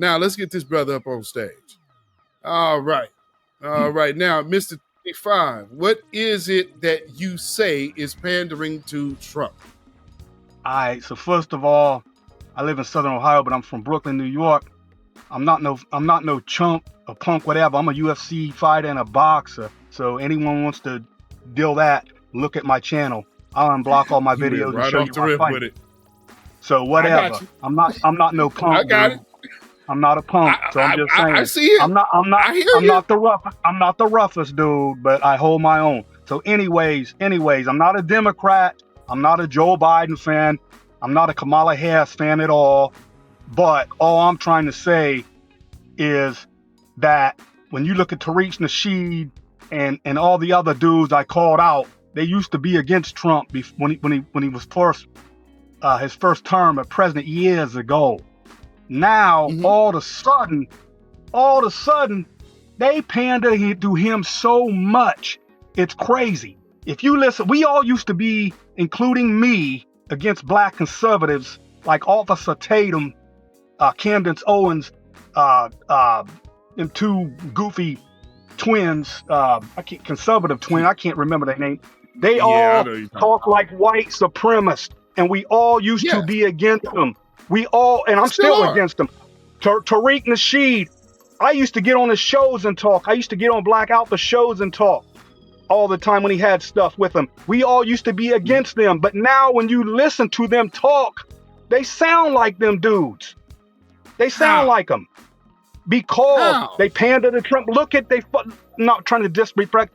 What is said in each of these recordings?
Now let's get this brother up on stage. All right. Now, Mr. 25, what is it that you say is pandering to Trump? All right. So first of all, I live in Southern Ohio, but I'm from Brooklyn, New York. I'm not no chump, a punk, whatever. I'm a UFC fighter and a boxer. So anyone wants to deal that, look at my channel. I'll unblock all my videos and show you my fight. With it. So whatever. I'm not no punk. I got it. I'm not a punk. So I'm just saying. I see it. I'm not the roughest dude, but I hold my own. So anyways, I'm not a Democrat. I'm not a Joe Biden fan. I'm not a Kamala Harris fan at all. But all I'm trying to say is that when you look at Tariq Nasheed and all the other dudes I called out, they used to be against Trump when he was his first term as president years ago. Now all of a sudden, they pander to him so much. It's crazy. If you listen, we all used to be, including me, against black conservatives like Officer Tatum, Candace Owens, and two goofy twins, conservative twin, I can't remember their name. They all talk like white supremacists, and we all used to be against them. And I'm still against them. Tariq Nasheed, I used to get on his shows and talk. I used to get on Black Alpha shows and talk all the time when he had stuff with him. We all used to be against them, but now when you listen to them talk, they sound like them dudes. They sound like them because they pander to Trump. Look at not trying to disrespect.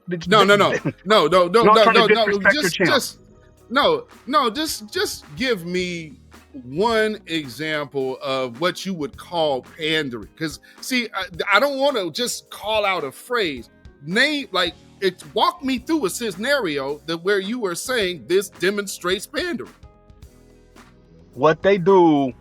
No. Just give me one example of what you would call pandering. Because see, I don't want to just call out a phrase. Walk me through a scenario where you were saying this demonstrates pandering. What they do.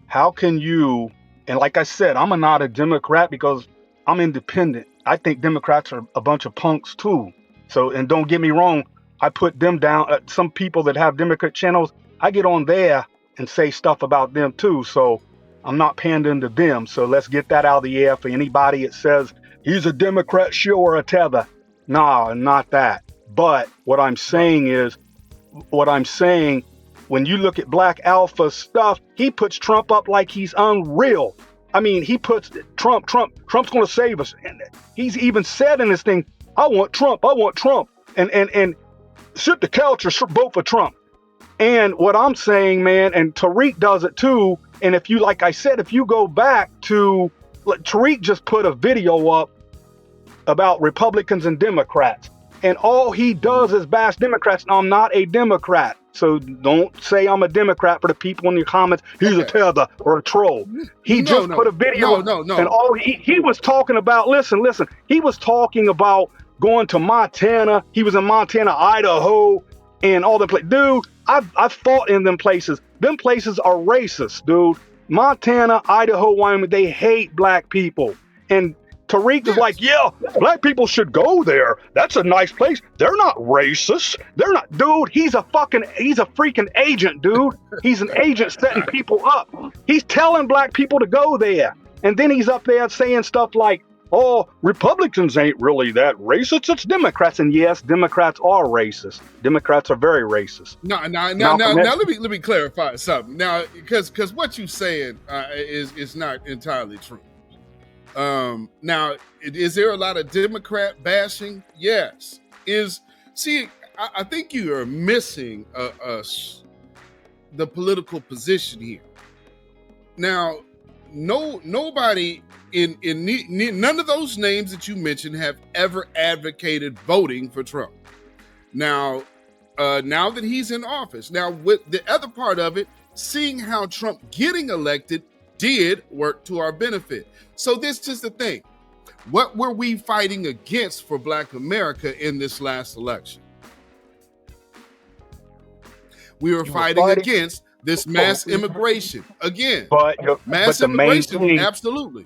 How can you, and like I said, I'm not a Democrat because I'm independent. I think Democrats are a bunch of punks too. So, and don't get me wrong, I put them down. Some people that have Democrat channels, I get on there and say stuff about them too. So I'm not pandering to them. So let's get that out of the air for anybody that says he's a Democrat show or a tether. Nah, not that. But what I'm saying, when you look at Black Alpha stuff, he puts Trump up like he's unreal. I mean, he puts Trump's going to save us. And he's even said in this thing, I want Trump. And sit the couch or vote for Trump. And what I'm saying, man, and Tariq does it too. And if you, like I said, if you go back to, Tariq just put a video up about Republicans and Democrats. And all he does is bash Democrats. I'm not a Democrat. So don't say I'm a Democrat for the people in your comments. He's a tether or a troll. He put a video. And all he was talking about, listen, he was talking about going to Montana. He was in Montana, Idaho, and all the places. Dude, I've fought in them places. Them places are racist, dude. Montana, Idaho, Wyoming, they hate black people. And Tariq is like, yeah, black people should go there. That's a nice place. They're not racist. They're not, dude. He's a freaking agent, dude. He's an agent setting people up. He's telling black people to go there. And then he's up there saying stuff like, oh, Republicans ain't really that racist. It's Democrats. And yes, Democrats are racist. Democrats are very racist. Now, let me clarify something. Now, because what you're saying is not entirely true. Now, is there a lot of Democrat bashing? Yes. I think you are missing the political position here. Now, nobody in none of those names that you mentioned have ever advocated voting for Trump. Now that he's in office, now with the other part of it, seeing how Trump getting elected did work to our benefit. So this is the thing. What were we fighting against for Black America in this last election? We were fighting against this mass immigration. Again, mass immigration, absolutely.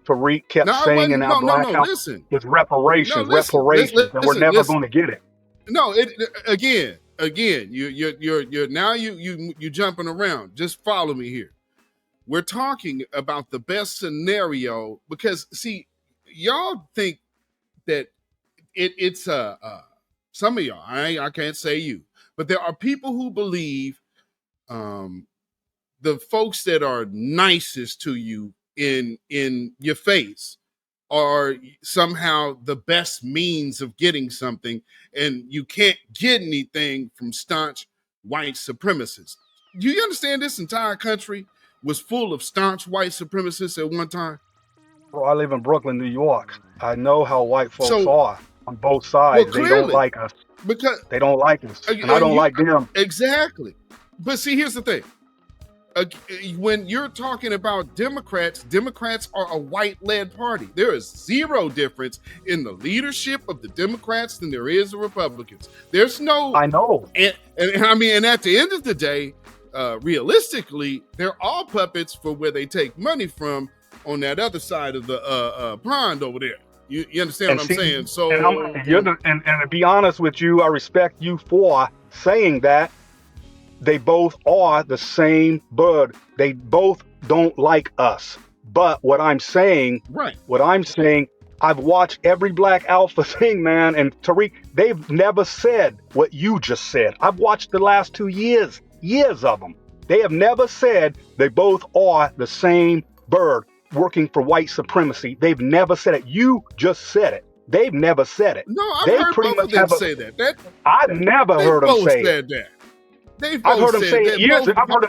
Tariq kept saying in our Black House, it's reparations, and we're never going to get it. No, again, you're now you jumping around. Just follow me here. we're talking about the best scenario because, see, y'all think that it's some of y'all, I can't say you, but there are people who believe the folks that are nicest to you in your face are somehow the best means of getting something, and you can't get anything from staunch white supremacists. Do you understand this entire country was full of staunch white supremacists at one time? Bro, I live in Brooklyn, New York. I know how white folks So, are on both well, sides. They don't clearly, like us. because They don't like us, and I and don't you like them. exactly. But see, here's the thing: when you're talking about Democrats, Democrats are a white-led party. There is zero difference in the leadership of the Democrats than there is the Republicans. There's no, I know. and I mean, and at the end of the day, realistically, they're all puppets for where they take money from on that other side of the pond over there. You understand And what I'm see, saying? So, and to be honest with you, I respect you for saying that. They both are the same bird. They both don't like us. But what I'm saying, right. I've watched every Black Alpha thing, man. And Tariq, they've never said what you just said. I've watched the last 2 years of them. They have never said they both are the same bird working for white supremacy. They've never said it. You just said it. They've never said it. No, I've They heard pretty both of much them say that. I've never They heard them both say it. said that. I've heard them say it years. I've heard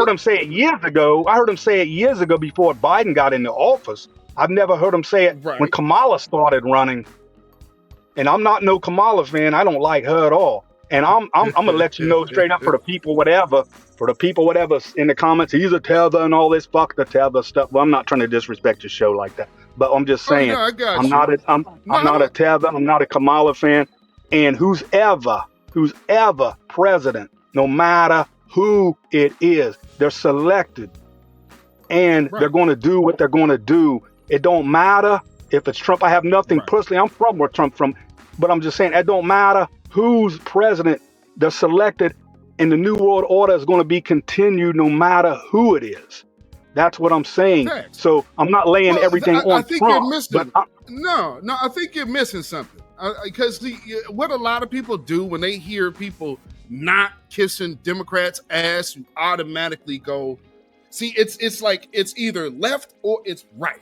them say it years ago. I heard them say it years ago before Biden got into office. I've never heard them say it when Kamala started running. And I'm not no Kamala fan. I don't like her at all. And I'm gonna let you know straight up for the people whatever in the comments. He's a tether and all this fuck the tether stuff. Well, I'm not trying to disrespect your show like that, but I'm just saying I'm not a tether. I'm not a Kamala fan. And who's ever president, no matter who it is, they're selected and they're going to do what they're going to do. It don't matter if it's Trump. I have nothing personally. I'm from where Trump's from, but I'm just saying it don't matter who's president. They're selected, and the New World Order is going to be continued no matter who it is. That's what I'm saying. So I'm not laying everything on I think Trump. You're missing, no, I think you're missing something. Because what a lot of people do when they hear people not kissing Democrats' ass, you automatically go, see, it's like it's either left or it's right.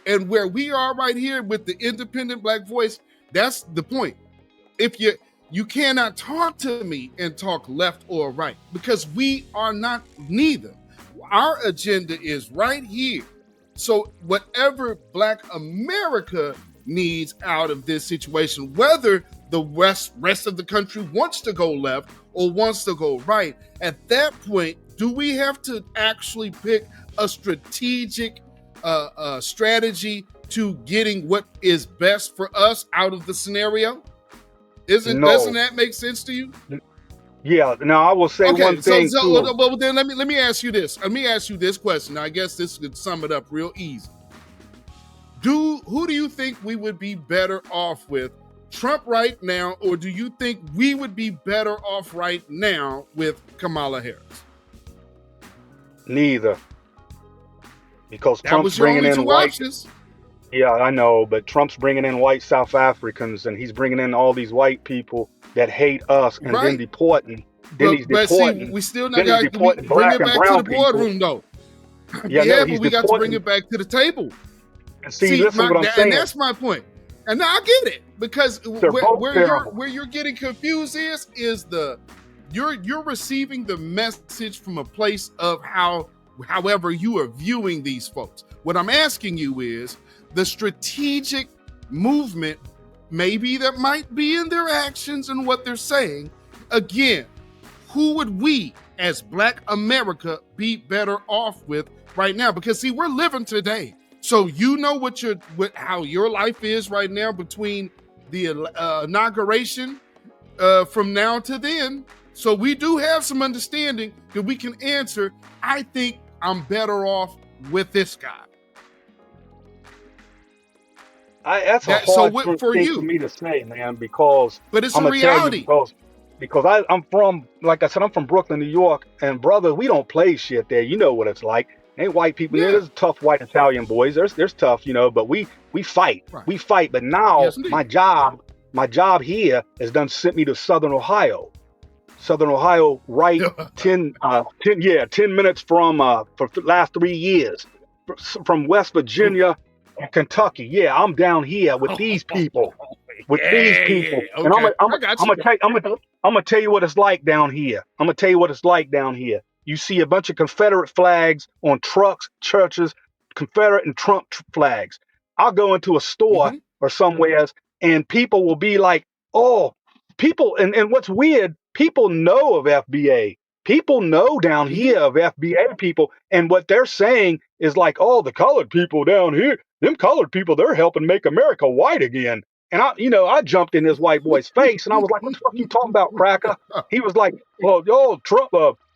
And where we are right here with the independent Black voice, that's the point. If you cannot talk to me and talk left or right, because we are not neither. Our agenda is right here. So whatever Black America needs out of this situation, whether the rest of the country wants to go left or wants to go right, at that point, do we have to actually pick a strategic strategy to getting what is best for us out of the scenario? Doesn't that make sense to you? Yeah. Now I will say one thing too. Well, then let me ask you this. Let me ask you this question. I guess this could sum it up real easy. Who do you think we would be better off with, Trump right now, or do you think we would be better off right now with Kamala Harris? Neither. Because Trump's bringing in white options. Yeah, I know, but Trump's bringing in white South Africans, and he's bringing in all these white people that hate us, and then deporting. But see, we still not got to bring it back to the boardroom, though. Yeah, but we got to bring it back to the table. And see, listen what I'm saying. And that's my point. And I get it, because where you're getting confused is you're receiving the message from a place of however you are viewing these folks. What I'm asking you is the strategic movement, maybe that might be in their actions and what they're saying. Again, who would we as Black America be better off with right now? Because see, we're living today. So you know how your life is right now between the inauguration from now to then. So we do have some understanding that we can answer, I think I'm better off with this guy. That's a hard thing for me to say, man, because but it's a reality. because I'm from, like I said, I'm from Brooklyn, New York, and brother, we don't play shit there. You know what it's like. Ain't white people. Yeah. There's tough white Italian boys. There's tough, but we fight. Right. We fight. But now Yes, indeed. my job here has done sent me to Southern Ohio. Southern Ohio, right? 10 minutes from for the last 3 years from West Virginia and Kentucky. Yeah, I'm down here with these people. With these people, Yeah. and Okay. I'm gonna tell you what it's like down here. I'm gonna tell you what it's like down here. You see a bunch of Confederate flags on trucks, churches, Confederate and Trump flags. I'll go into a store Mm-hmm. or somewhere, and people will be like, "Oh, people." And what's weird, people know of FBA. People know down here of FBA people, and what they're saying is like, "Oh, the colored people down here, them colored people, they're helping make America white again." And I jumped in this white boy's face, and I was like, "What the fuck you talking about, cracker?" He was like, "Well, yo, Trump,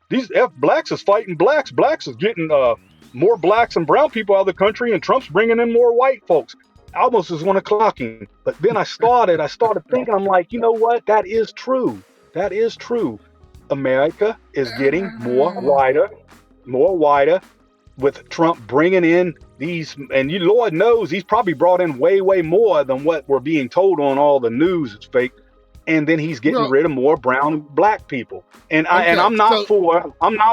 these blacks is fighting blacks. Blacks is getting more blacks and brown people out of the country, and Trump's bringing in more white folks." I almost was want to clock him, but then I started thinking, I'm like, you know what? That is true. That is true. America is getting more whiter, with Trump bringing in these, and Lord knows he's probably brought in way, way more than what we're being told on all the news. It's fake. And then he's getting rid of more brown and black people. And I'm not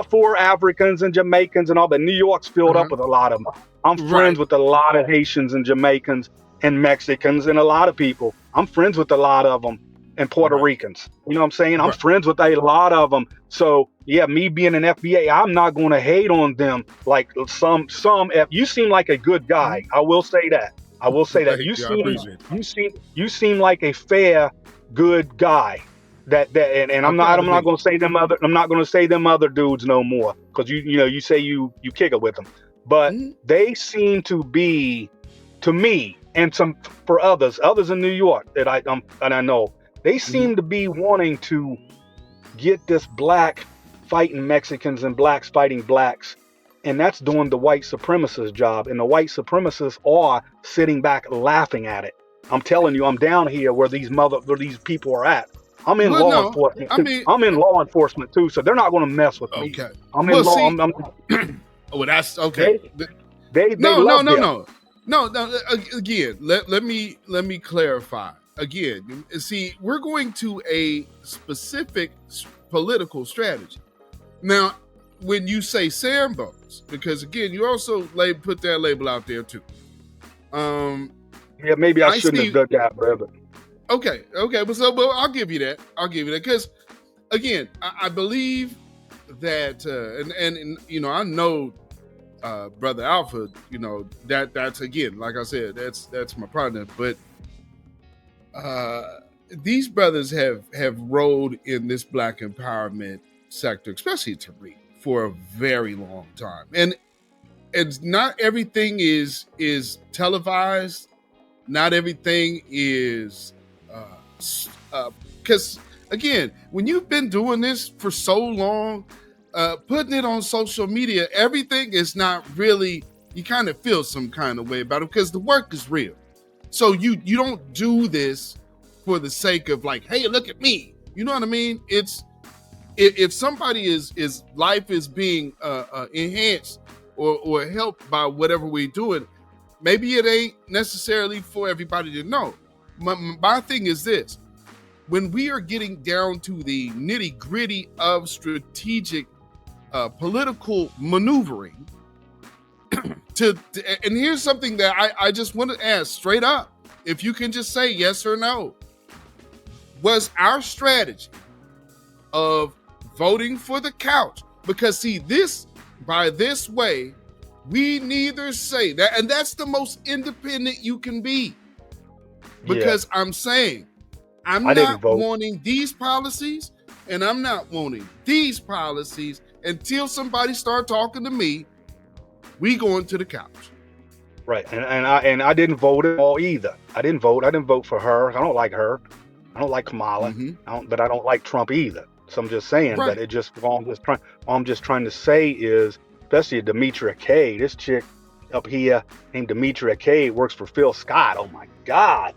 for Africans and Jamaicans and all, but New York's filled up with a lot of them. I'm friends with a lot of Haitians and Jamaicans and Mexicans and a lot of people. I'm friends with a lot of them. And Puerto Ricans. You know what I'm saying? I'm friends with a lot of them. So yeah, me being an FBA, I'm not going to hate on them like some. You seem like a good guy. I will say that. You seem like a fair, good guy. And I'm not going to say them other. I'm not going to say them other dudes no more, because you say you kick it with them. But they seem to be, to me, and some for others in New York that I know. They seem to be wanting to get this black fighting Mexicans and blacks fighting blacks. And that's doing the white supremacist job. And the white supremacists are sitting back laughing at it. I'm telling you, I'm down here where these people are at. I'm in law enforcement. I'm in law enforcement too, so they're not going to mess with me. I'm in law. Oh, that's okay. No. Again, let me clarify. Again, see, we're going to a specific political strategy. Now, when you say Sambos, because again, you also put that label out there too. Yeah, maybe I shouldn't have done that, brother. Okay, well, I'll give you that. Because again, I believe that, and I know, Brother Alpha, that's again, like I said, that's my partner, but. These brothers have rolled in this black empowerment sector, especially Tariq, for a very long time, and it's not everything is televised. Not everything is because again, when you've been doing this for so long, putting it on social media, everything is not really. You kind of feel some kind of way about it because the work is real. So you don't do this for the sake of like, hey, look at me. You know what I mean? It's if somebody is life is being enhanced or helped by whatever we're doing, maybe it ain't necessarily for everybody to know. My thing is this: when we are getting down to the nitty gritty of strategic political maneuvering. And here's something that I just want to ask straight up. If you can just say yes or no. Was our strategy of voting for the couch? Because see, by this way, we neither say that, and that's the most independent you can be. Because I'm saying, I'm not wanting these policies, and I'm not wanting these policies until somebody start talking to me. We going to the couch. Right. And I didn't vote at all either. I didn't vote for her. I don't like her. I don't like Kamala. But I don't like Trump either. So I'm just saying that it just all I'm just trying to say is, especially Demetria K, this chick up here named Demetria K, works for Phil Scott. Oh my God.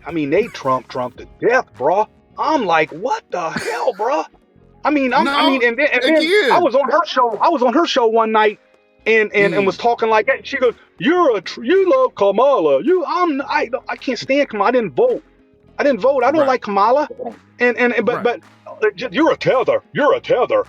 I mean, they Trump to death, bro. I'm like, what the hell, bruh? I mean, No, and then I again, was on her show. I was on her show one night, and was talking like that. She goes, you love Kamala. I can't stand Kamala. I didn't vote. I don't right, like Kamala. right. But you're a tether. You're a tether.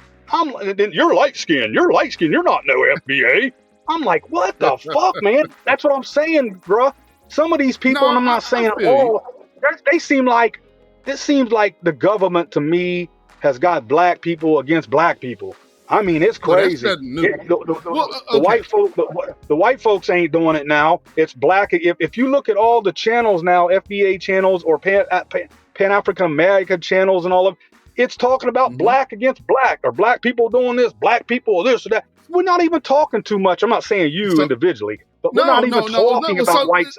Then you're light skinned. You're light skinned. You're not no FBA. I'm like, what the fuck, man? That's what I'm saying, bruh. Some of these No, people, and I'm not I saying feel you. all, they seem like, this seems like the government to me has got black people against black people. I mean, it's Well, that's crazy. nothing new. Well, The okay. white folks ain't doing it now. It's black. If you look at all the channels now, FBA channels or Pan African American channels and all of, it's talking about Mhm. black against black, or black people doing this, black people or this or that. We're not even talking too much. I'm not saying you So individually, but we're no, not even no, no, talking no. about So whites.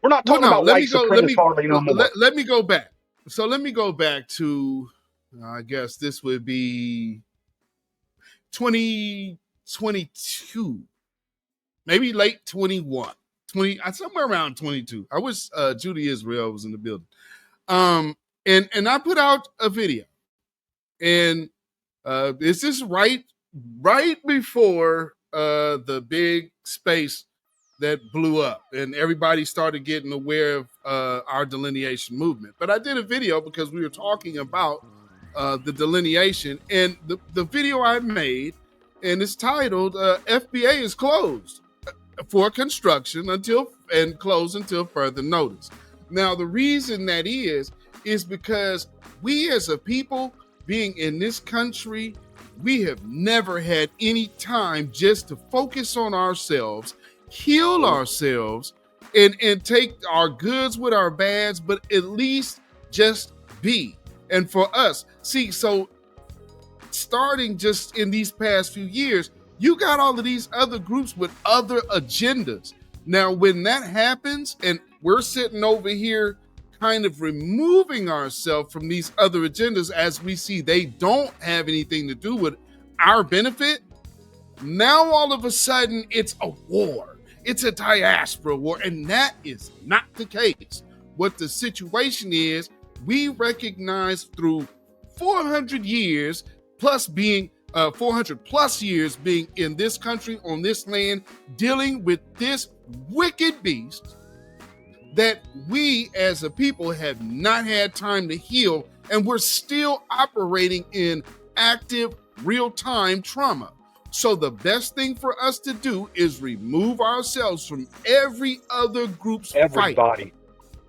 We're not well, talking no. about white supremacists hardly no more. Let me go back. So let me go back to, I guess this would be 2022, maybe late 21, 20, somewhere around 22. I wish Judy Israel was in the building. And I put out a video, and it's just right before the big space that blew up, and everybody started getting aware of our delineation movement. But I did a video because we were talking about the delineation, and the video I made, and it's titled FBA is closed for construction and closed until further notice. Now, the reason that is because we as a people being in this country, we have never had any time just to focus on ourselves, heal ourselves, and take our goods with our bads, but at least just be. And for us, see, so starting just in these past few years, you got all of these other groups with other agendas. Now, when that happens and we're sitting over here kind of removing ourselves from these other agendas as we see they don't have anything to do with our benefit, now all of a sudden it's a war. It's a diaspora war, and that is not the case. What the situation is, we recognize through 400 years plus being 400 plus years being in this country, on this land, dealing with this wicked beast, that we as a people have not had time to heal, and we're still operating in active real-time trauma. So the best thing for us to do is remove ourselves from every other group's fight.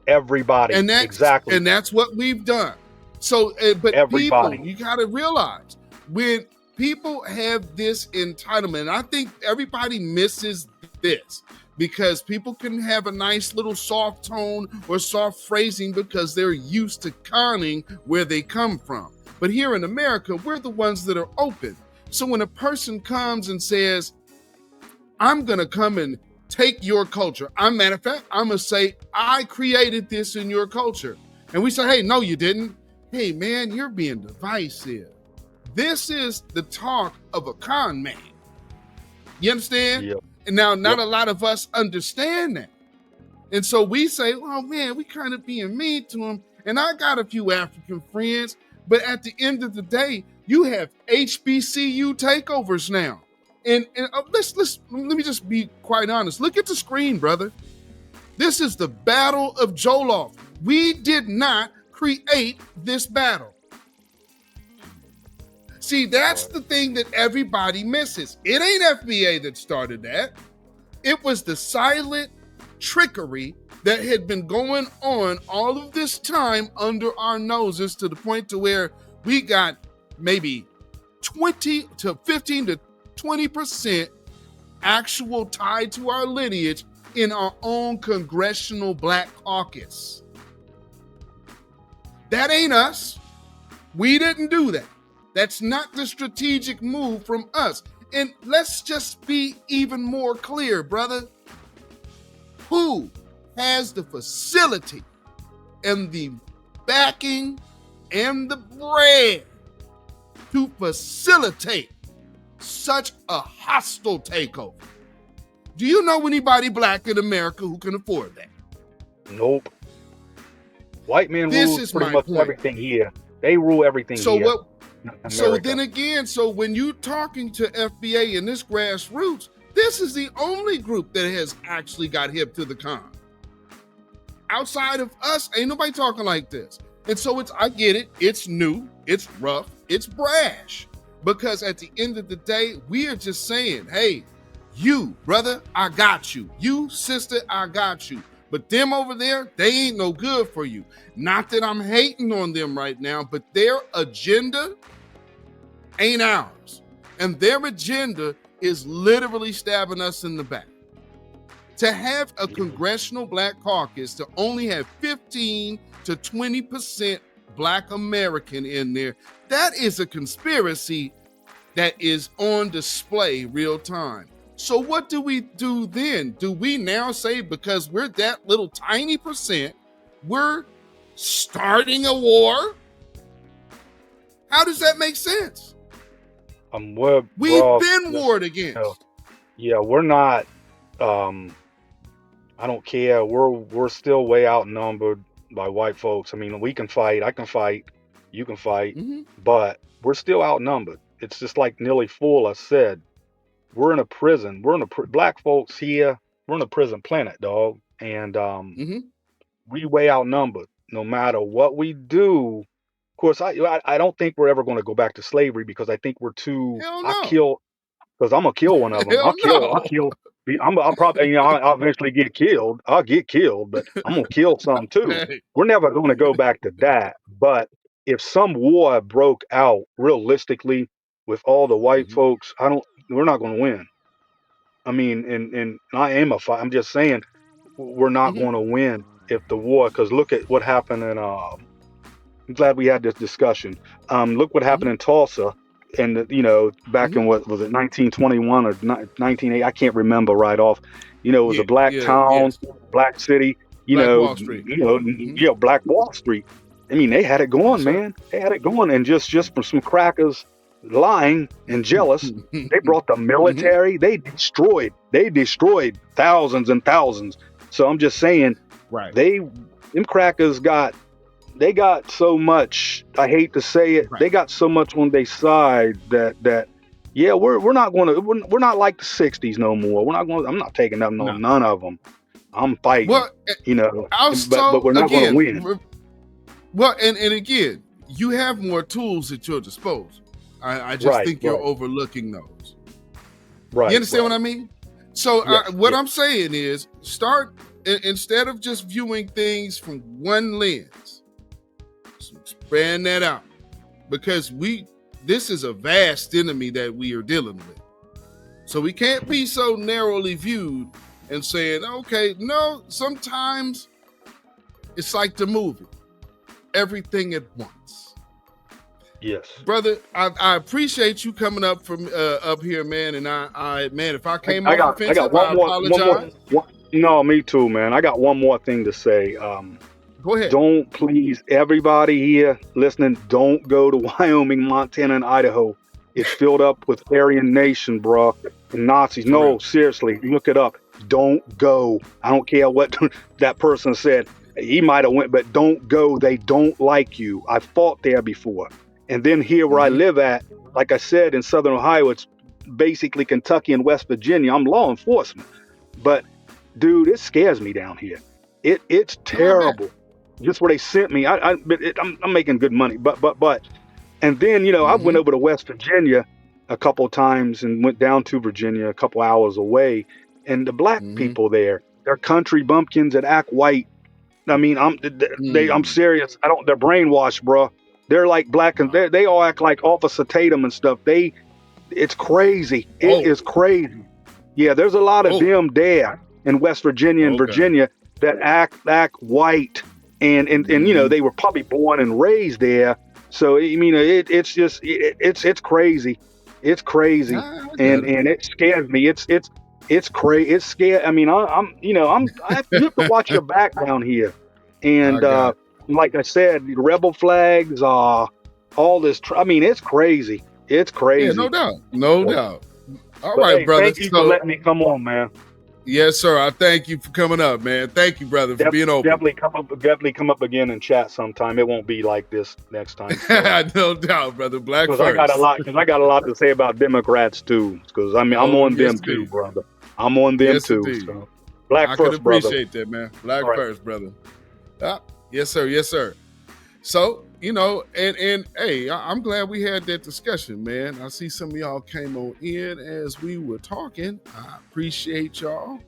Everybody. Exactly. And that's what we've done. So, but Everybody. people, you got to realize, when people have this entitlement, and I think everybody misses this, because people can have a nice little soft tone or soft phrasing because they're used to conning where they come from. But here in America, we're the ones that are open. So when a person comes and says, I'm going to come and take your culture, matter of fact, I'm going to say, I created this in your culture. And we say, hey, no, you didn't. Hey, man, you're being divisive. This is the talk of a con man. You understand? Yep. And now, not a lot of us understand that. And so we say, oh, man, we kind of being mean to him. And I got a few African friends, but at the end of the day, you have HBCU takeovers now. And let me just be quite honest. Look at the screen, brother. This is the Battle of Jollof. We did not create this battle. See, that's the thing that everybody misses. It ain't FBA that started that. It was the silent trickery that had been going on all of this time under our noses, to the point to where we got maybe 20 to 15 to 20% actual tied to our lineage in our own congressional black caucus. That ain't us. We didn't do that. That's not the strategic move from us. And let's just be even more clear, brother. Who has the facility and the backing and the bread to facilitate such a hostile takeover? Do you know anybody black in America who can afford that? Nope. White men This rule is pretty my much point. everything here. They rule everything So here. what? In So America. then again, so when you talking to FBA and this grassroots, this is the only group that has actually got hip to the con. Outside of us, ain't nobody talking like this. And so I get it. It's new. It's rough. It's brash. Because at the end of the day, we are just saying, hey, you, brother, I got you. You, sister, I got you. But them over there, they ain't no good for you. Not that I'm hating on them right now, but their agenda ain't ours. And their agenda is literally stabbing us in the back. To have a congressional Black caucus to only have 15 to 20% Black American in there, that is a conspiracy that is on display real time. So what do we do then? Do we now say because we're that little tiny percent, we're starting a war? How does that make sense? We've been warred against. Yeah, we're not. I don't care. We're still way outnumbered by white folks. I mean, we can fight. I can fight. You can fight. But we're still outnumbered. It's just like nearly Fuller said. We're in a prison. Black folks here. We're in a prison planet, dog. And we way outnumbered. No matter what we do. Of course, I don't think we're ever going to go back to slavery because I think we're too. Hell no. Because I'm gonna kill one of them. I'll kill. I'll probably, I'll eventually get killed. I'll get killed, but I'm gonna kill some too. Hey. We're never going to go back to that. But if some war broke out realistically with all the white folks, we're not going to win. I mean, and I am a fight. I'm just saying, we're not going to win if the war. Because look at what happened in. I'm glad we had this discussion. Look what happened in Tulsa. And back in what was it, 1921 or 1980? I can't remember right off. It was a black town, black city. Black Wall Street. Black Wall Street. I mean, they had it going, man. They had it going, and just from some crackers lying and jealous, they brought the military. They destroyed thousands and thousands. So I'm just saying, right? Them crackers got so much. I hate to say it. Right. They got so much on their side that we're not going to. We're not like the '60s no more. We're not going. I'm not taking up none of them. I'm fighting. Well, but we're not going to win. Well, and again, you have more tools at your disposal. I just think you're overlooking those. Right. You understand what I mean? So what I'm saying is, start instead of just viewing things from one lens. Spreading that out, because this is a vast enemy that we are dealing with. So we can't be so narrowly viewed and saying, okay, no, sometimes it's like the movie, everything at once. Yes. Brother, I appreciate you coming up from up here, man. And I man, if I came off offensive, I apologize. No, me too, man. I got one more thing to say. Go ahead. Don't, please, everybody here listening, don't go to Wyoming, Montana, and Idaho. It's filled up with Aryan Nation, bro, and Nazis. No, seriously, look it up. Don't go. I don't care what that person said. He might have went, but don't go. They don't like you. I fought there before. And then here where I live at, like I said, in Southern Ohio, it's basically Kentucky and West Virginia. I'm law enforcement. But, dude, it scares me down here. It's terrible. Just where they sent me, I'm making good money, but, and then I went over to West Virginia a couple of times and went down to Virginia a couple hours away, and the black people there, they're country bumpkins that act white. I mean, I'm serious. They're brainwashed, bro. They're like black, and they all act like Officer Tatum and stuff. It's crazy. It is crazy. Yeah, there's a lot of them there in West Virginia and Virginia that act white. And they were probably born and raised there. So I mean, it's just it's crazy. It's crazy, and it scares me. It's crazy. It's scary. I mean, you have to watch your back down here. And like I said, rebel flags, all this. I mean, it's crazy. It's crazy. Yeah, no doubt. All right, hey, brother. Thank you for letting me come on, man. Yes, sir. I thank you for coming up, man. Thank you, brother, for being open. Definitely come up again and chat sometime. It won't be like this next time. So. No doubt, brother. Black Because first. I got a lot to say about Democrats too. Because I mean, I'm on yes, them too, indeed. brother. I'm on them Yes, too. indeed. So. Black I first, could appreciate brother. that, man. Black right. first, brother. Yes, sir. Yes, sir. So, you know, and hey, I'm glad we had that discussion, man. I see some of y'all came on in as we were talking. I appreciate y'all.